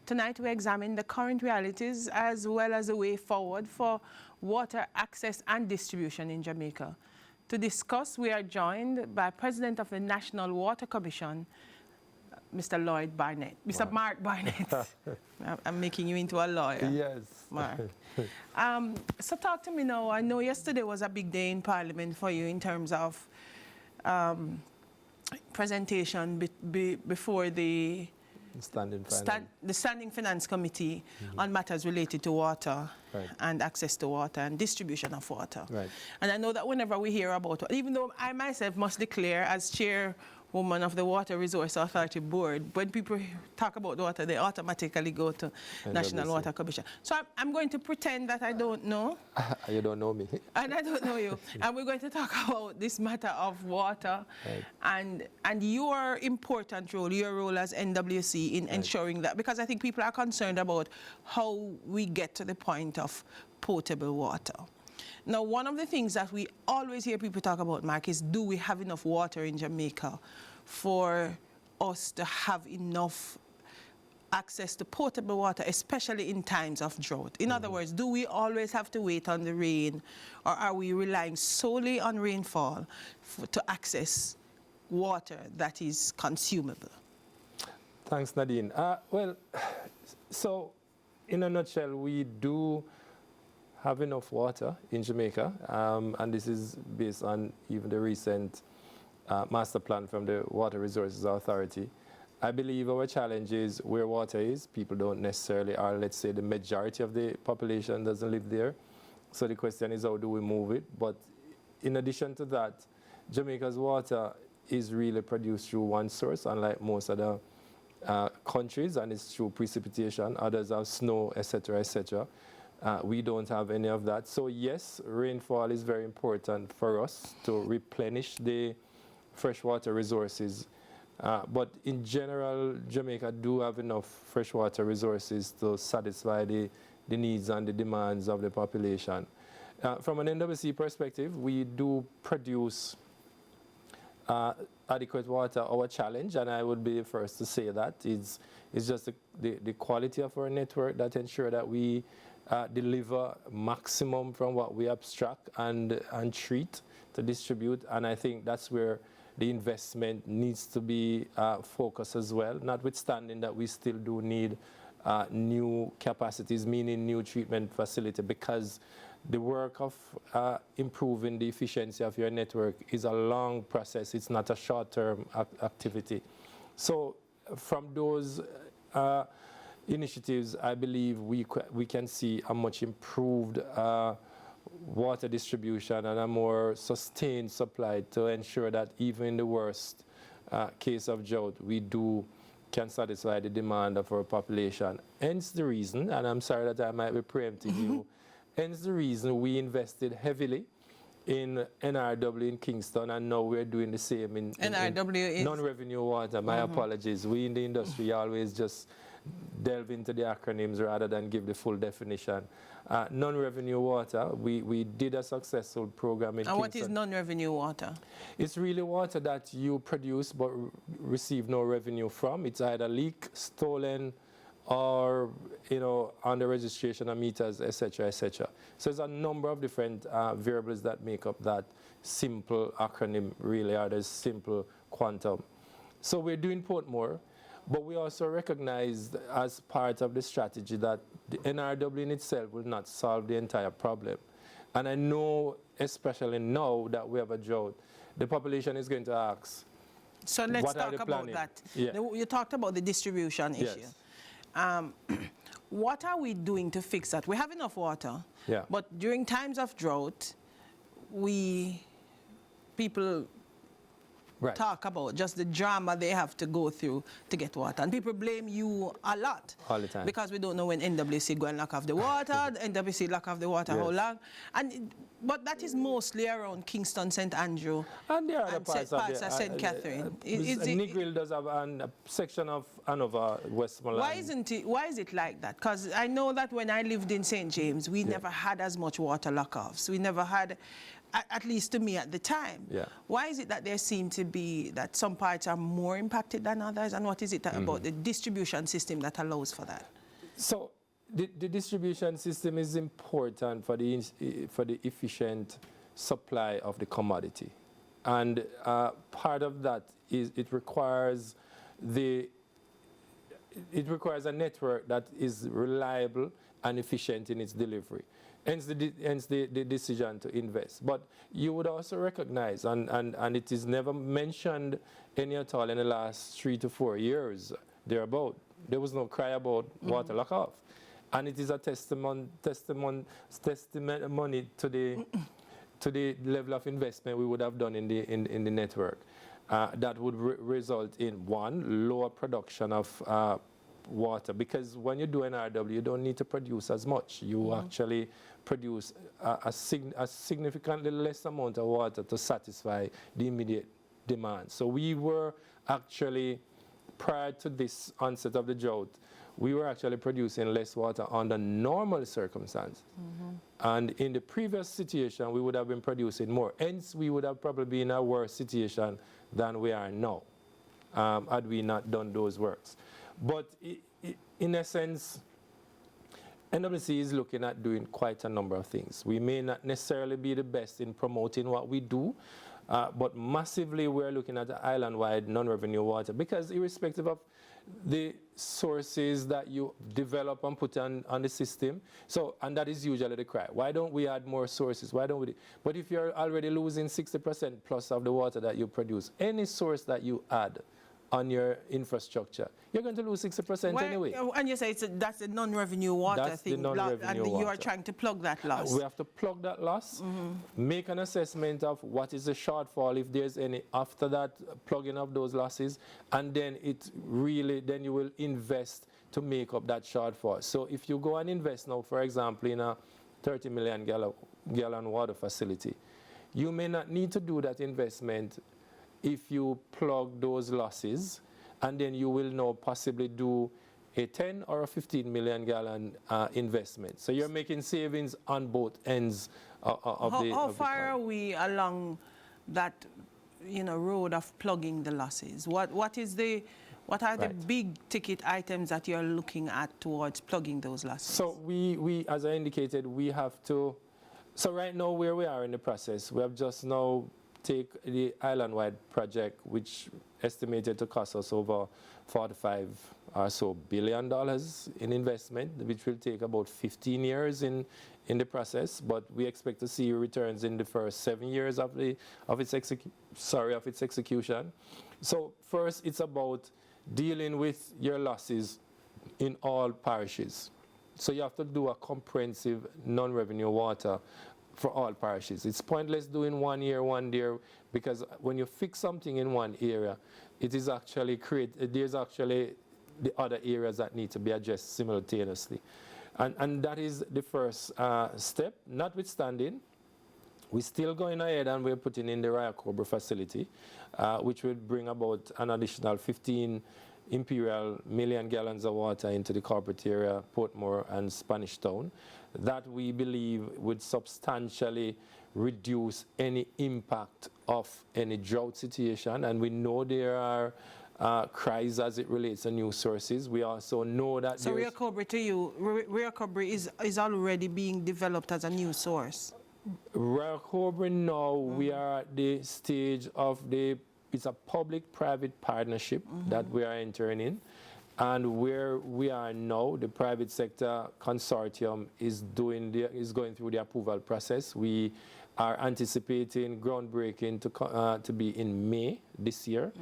Tonight we examine the current realities as well as the way forward for water access and distribution in Jamaica. To discuss, we are joined by President of the National Water Commission, Mr. Lloyd Barnett. Mr. Mark Barnett. I'm making you into a lawyer. Yes. Mark. So talk to me now. I know yesterday was a big day in Parliament for you in terms of presentation before the Standing Finance Committee on matters related to water and access to water and distribution of water. And I know that whenever we hear about, even though I myself must declare as chairwoman of the Water Resource Authority Board, when people talk about water, they automatically go to National Water Commission. So I'm going to pretend that I don't know. You don't know me. And I don't know you. And we're going to talk about this matter of water and your important role, your role as NWC in ensuring that, because I think people are concerned about how we get to the point of potable water. Now, one of the things that we always hear people talk about, Mark, is do we have enough water in Jamaica for us to have enough access to potable water, especially in times of drought? In other words, do we always have to wait on the rain, or are we relying solely on rainfall to access water that is consumable? Thanks, Nadine. Well, so in a nutshell, we do have enough water in Jamaica, and this is based on even the recent master plan from the Water Resources Authority. I believe our challenge is where water is, people don't necessarily, or let's say the majority of the population doesn't live there. So the question is, how do we move it? But in addition to that, Jamaica's water is really produced through one source, unlike most other countries, and it's through precipitation. Others have snow, etc., etc. We don't have any of that. So yes, rainfall is very important for us to replenish the freshwater resources. But in general, Jamaica do have enough freshwater resources to satisfy the needs and the demands of the population. From an NWC perspective, we do produce adequate water. Our challenge, and I would be the first to say that, is just the quality of our network that ensure that we deliver maximum from what we abstract and treat to distribute. And I think that's where the investment needs to be focused as well, notwithstanding that we still do need new capacities, meaning new treatment facility, because the work of improving the efficiency of your network is a long process. It's not a short-term activity. So from those initiatives, I believe we can see a much improved water distribution and a more sustained supply to ensure that even in the worst case of drought, we can satisfy the demand of our population. Hence the reason, and I'm sorry that I might be preempting you, hence the reason we invested heavily in NRW in Kingston, and now we're doing the same in non-revenue water. My apologies. We in the industry always just delve into the acronyms rather than give the full definition. Non-revenue water, we did a successful program in Kingston. And what is non-revenue water? It's really water that you produce but receive no revenue from. It's either leak, stolen, or on the registration of meters, etc., etc. So there's a number of different variables that make up that simple acronym, really, or the simple quantum. So we're doing Portmore, but we also recognize as part of the strategy that the NRW in itself will not solve the entire problem. And I know, especially now that we have a drought, the population is going to ask, so let's talk about that. Yeah. You talked about the distribution issue. What are we doing to fix that? We have enough water, but during times of drought, people talk about just the drama they have to go through to get water. And people blame you a lot. All the time. Because we don't know when NWC go and lock off the water, the NWC lock off the water how long. But that is mostly around Kingston, St. Andrew, and there are other parts of St. Catherine. Negril does have a section of Hanover, Westmoreland. Why is it like that? Because I know that when I lived in St. James, we never had as much water lock-offs. We never had at least to me at the time. Yeah. Why is it that there seem to be that some parts are more impacted than others, and what is it about the distribution system that allows for that? So the distribution system is important for the efficient supply of the commodity, and part of that is it requires a network that is reliable and efficient in its delivery. Hence the decision to invest. But you would also recognize, and it is never mentioned any at all in the last 3 to 4 years thereabout, there was no cry about water lock-off. And it is a testimony to the level of investment we would have done in the network. That would result in, one, lower production of water, because when you do NRW, you don't need to produce as much. You actually produce a significantly less amount of water to satisfy the immediate demand. So we were actually, prior to this onset of the drought, we were actually producing less water under normal circumstances. And in the previous situation, we would have been producing more. Hence, we would have probably been in a worse situation than we are now, had we not done those works. But in essence, NWC is looking at doing quite a number of things. We may not necessarily be the best in promoting what we do, but massively we're looking at the island-wide non-revenue water, because irrespective of the sources that you develop and put on the system, and that is usually the cry. Why don't we add more sources? Why don't we? But if you're already losing 60% plus of the water that you produce, any source that you add on your infrastructure, you're going to lose 60% anyway. And you say that's the non-revenue water That's thing, the non-revenue and you water. are trying to plug that loss. We have to plug that loss, make an assessment of what is the shortfall, if there's any, after that plugging of those losses, and then then you will invest to make up that shortfall. So if you go and invest now, for example, in a 30 million gallon water facility, you may not need to do that investment if you plug those losses, and then you will now possibly do a 10 or a 15 million gallon investment. So you're making savings on both ends of the How far are we along that road of plugging the losses? What are the big ticket items that you're looking at towards plugging those losses? So we as I indicated, we have to, so right now where we are in the process, we have just now take the island-wide project, which estimated to cost us over $45 or so billion in investment, which will take about 15 years in the process, but we expect to see returns in the first 7 years of its execution. So first, it's about dealing with your losses in all parishes. So you have to do a comprehensive non-revenue water for all parishes. It's pointless doing 1 year, 1 year, because when you fix something in one area, it is actually there's actually the other areas that need to be addressed simultaneously. And that is the first step. Notwithstanding, we're still going ahead and we're putting in the Royal Cobra facility, which will bring about an additional 15 imperial million gallons of water into the corporate area, Portmore and Spanish Town. That we believe would substantially reduce any impact of any drought situation. And we know there are cries as it relates to new sources. We also know that so Rio Cobre to you, Rio Cobre is already being developed as a new source. Rio Cobre now, we are at the stage of it's a public-private partnership that we are entering in. And where we are now, the private sector consortium is going through the approval process. We are anticipating groundbreaking to be in May this year.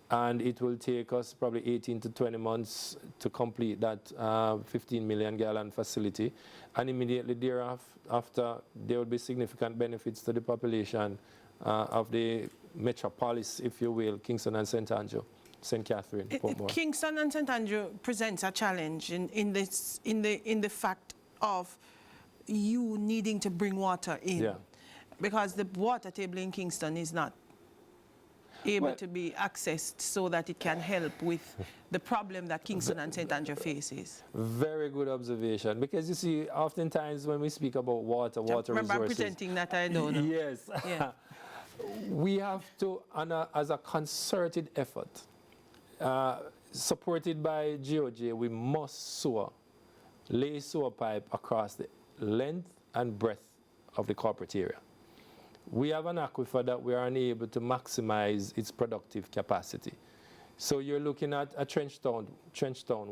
And it will take us probably 18 to 20 months to complete that 15 million gallon facility. And immediately thereafter, there will be significant benefits to the population of the metropolis, if you will, Kingston and St. Andrew. St. Catherine, Portmore. Kingston and St. Andrew presents a challenge in the fact of you needing to bring water in, because the water table in Kingston is not able to be accessed so that it can help with the problem that Kingston and St. Andrew faces? Very good observation, because you see, oftentimes when we speak about water Remember, resources... I'm pretending that I don't know. Yes. Yeah. We have to, as a concerted effort, supported by GOJ, we must lay sewer pipe across the length and breadth of the corporate area. We have an aquifer that we are unable to maximize its productive capacity. So you're looking at a trench town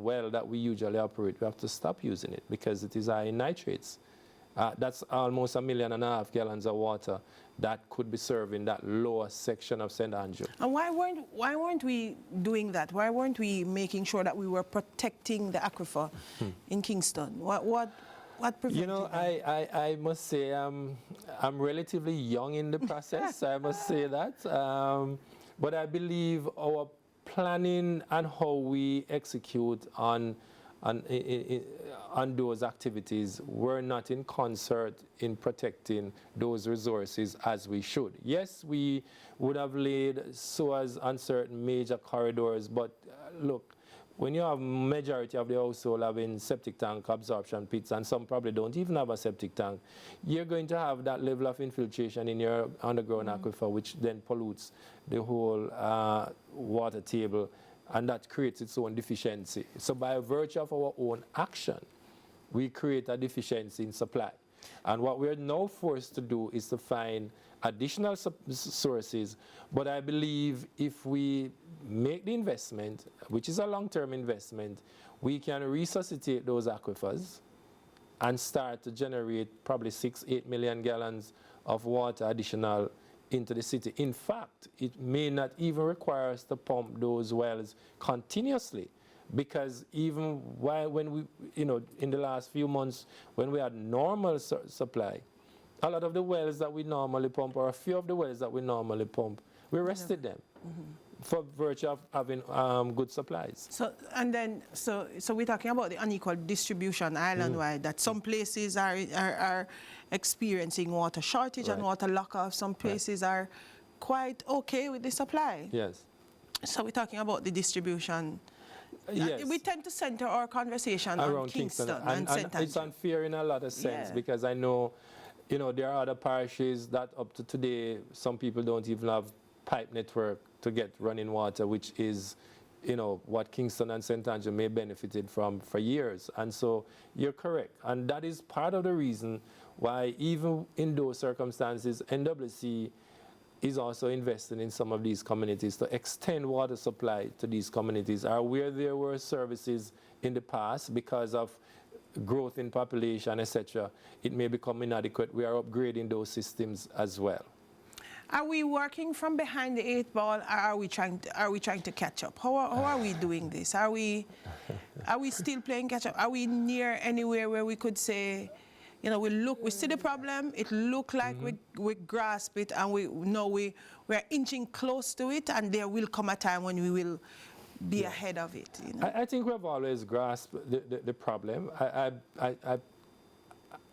well that we usually operate. We have to stop using it because it is high in nitrates. That's almost 1.5 million gallons of water that could be serving that lower section of St. Andrew. And why weren't we doing that? Why weren't we making sure that we were protecting the aquifer in Kingston? What prevented You know, that? I must say I'm relatively young in the process. I must say that. But I believe our planning and how we execute on those activities were not in concert in protecting those resources as we should. Yes, we would have laid sewers on certain major corridors, but look, when you have majority of the household having septic tank absorption pits, and some probably don't even have a septic tank, you're going to have that level of infiltration in your underground aquifer, which then pollutes the whole water table, and that creates its own deficiency. So by virtue of our own action, we create a deficiency in supply. And what we're now forced to do is to find additional sources. But I believe if we make the investment, which is a long-term investment, we can resuscitate those aquifers and start to generate probably 6-8 million gallons of water additional into the city. In fact, it may not even require us to pump those wells continuously, because even when we, in the last few months, when we had normal supply, a lot of the wells that we normally pump, or a few of the wells that we normally pump, we rested them for virtue of having good supplies. So we're talking about the unequal distribution island-wide, that some places are experiencing water shortage and water lock-off. Some places are quite okay with the supply. Yes. So we're talking about the distribution. Yes. We tend to center our conversation around on Kingston and St. It's unfair in a lot of sense, because I know, there are other parishes that up to today, some people don't even have pipe network to get running water, which is, what Kingston and St. Andrew may benefited from for years. And so you're correct. And that is part of the reason why even in those circumstances, NWC is also investing in some of these communities to extend water supply to these communities, or where there were services in the past because of growth in population, etc., it may become inadequate. We are upgrading those systems as well. Are we working from behind the 8 ball, or are we trying to catch up? How are we doing this? Are we still playing catch up? Are we near anywhere where we could say, we see the problem, it look like we grasp it, and we know we're inching close to it, and there will come a time when we will be ahead of it. I think we've always grasped the problem.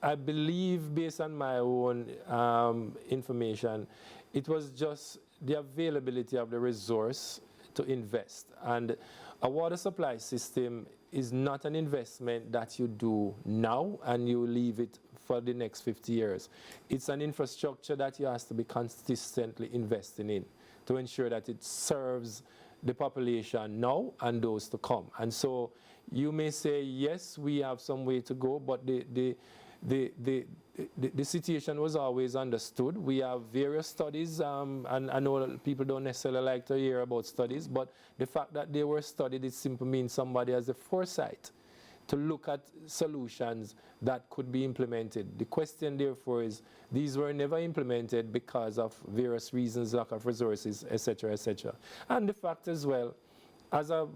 I believe, based on my own information, it was just the availability of the resource to invest. And a water supply system is not an investment that you do now and you leave it for the next 50 years. It's an infrastructure that you have to be consistently investing in to ensure that it serves the population now and those to come. And so you may say, yes, we have some way to go, but the situation was always understood. We have various studies, and I know that people don't necessarily like to hear about studies, but the fact that they were studied, it simply means somebody has the foresight to look at solutions that could be implemented. The question, therefore, is these were never implemented because of various reasons, lack of resources, etc., etc. And the fact as well, as a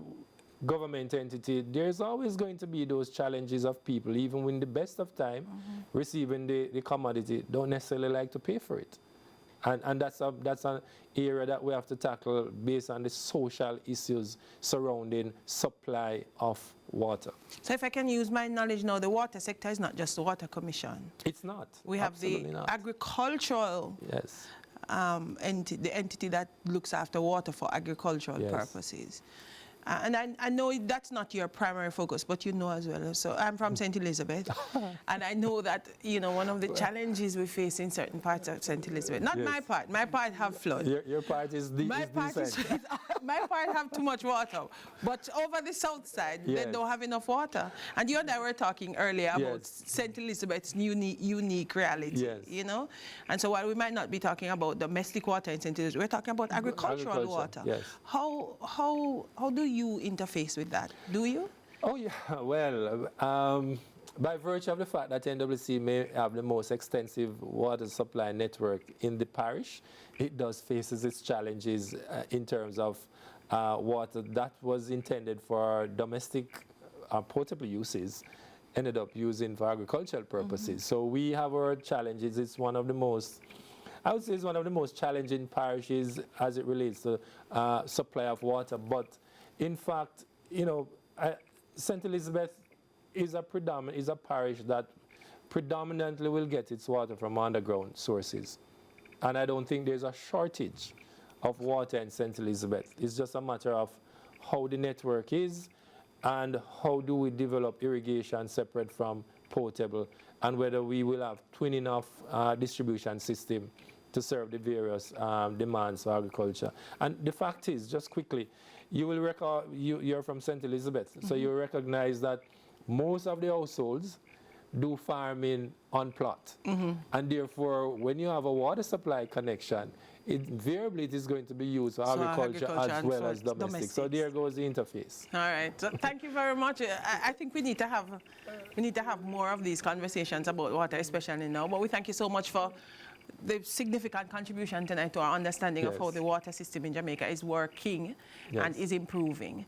government entity, there's always going to be those challenges of people, even when the best of time, receiving the commodity, don't necessarily like to pay for it. And that's an area that we have to tackle based on the social issues surrounding supply of water. So if I can use my knowledge now, the water sector is not just the Water Commission. It's not. We have the agricultural the entity that looks after water for agricultural Yes. purposes. And I know that's not your primary focus, but you know as well. So I'm from St. Elizabeth, and I know that, you know, one of the challenges we face in certain parts of St. Elizabeth, not Yes. my part have flood. Your part is decent. My part have too much water, but over the south side, Yes. they don't have enough water. And you and I were talking earlier about Yes. St. Elizabeth's unique reality, Yes. you know? And so while we might not be talking about domestic water in St. Elizabeth, we're talking about agricultural water. Yes. How do you interface with that? Do you? Oh, yeah. Well, by virtue of the fact that NWC may have the most extensive water supply network in the parish, it does faces its challenges in terms of water that was intended for domestic potable uses, ended up using for agricultural purposes. So we have our challenges. It's one of the most, I would say it's one of the most challenging parishes as it relates to supply of water. But in fact, you know, St. Elizabeth is a parish that predominantly will get its water from underground sources. And I don't think there's a shortage of water in St. Elizabeth. It's just a matter of how the network is and how do we develop irrigation separate from potable, and whether we will have twin enough distribution system to serve the various demands for agriculture. And the fact is, just quickly, you will recall, you're from St. Elizabeth, so you recognize that most of the households do farming on plot. And therefore, when you have a water supply connection, invariably it is going to be used for agriculture as well as domestic. So there goes the interface. All right. So thank you very much. I think we need to have more of these conversations about water, especially now. But we thank you so much for the significant contribution tonight to our understanding of how the water system in Jamaica is working and is improving.